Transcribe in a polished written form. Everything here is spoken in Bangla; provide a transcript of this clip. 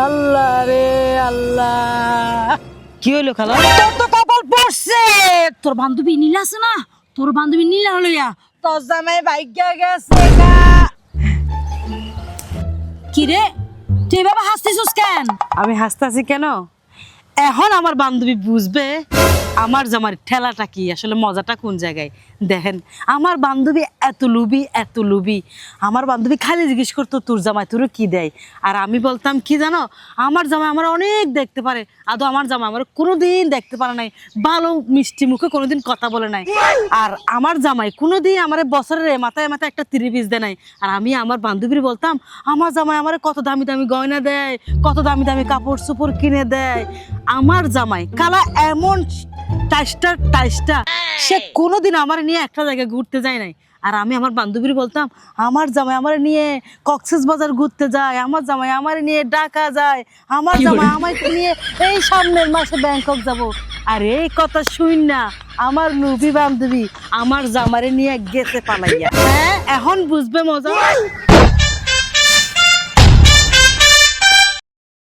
আল্লাহ রে আল্লাহ, কি হইলো খালা? তোর তো কপাল পড়ছে। তোর বান্ধবী নীলা আছে না, তোর বান্ধবী নীলা লইয়া তোর জামাই ভাগ্য গেছে গা। কি রে তুই বাবা হাসতেছিস কেন? আমি হাসতাছি কেন? এখন আমার বান্ধবী বুঝবে আমার জামার ঠেলাটা কি, আসলে মজাটা কোন জায়গায়। দেখেন আমার বান্ধবী এত লুবি, এত লুবি। আমার বান্ধবী খালি জিজ্ঞেস করতো তোর জামাই তোর কি দেয়, আর আমি বলতাম কি জানো, আমার জামাই আমার অনেক দেখতে পারে। আদৌ আমার জামাই আমার কোনোদিন দেখতে পারে নাই, ভালো মিষ্টি মুখে কোনোদিন কথা বলে নাই। আর আমার জামাই কোনোদিন আমার বছরের মাথায় মাথায় একটা 30 পিস দেয় নাই। আর আমি আমার বান্ধবীর বলতাম আমার জামাই আমার কত দামি দামি গয়না দেয়, কত দামি দামি কাপড় চোপড় কিনে দেয়। আমার জামাই কালা এমন টাইস্টা, সে কোনোদিন আমার নিয়ে একটা জায়গায় ঘুরতে যায় নাই। আর আমি আমার বান্ধবীর বলতাম আমার জামাই আমার নিয়ে কক্সবাজার ঘুরতে যায়, আমার জামাই আমার নিয়ে ঢাকা যায়, আমার জামাই আমাকে নিয়ে এই সামনের মাসে ব্যাংকক যাব। আর এই কথা শুন না আমার লুবি বান্ধবী আমার জামারে নিয়ে গেছে পালাইয়া। হ্যাঁ এখন বুঝবে মজা।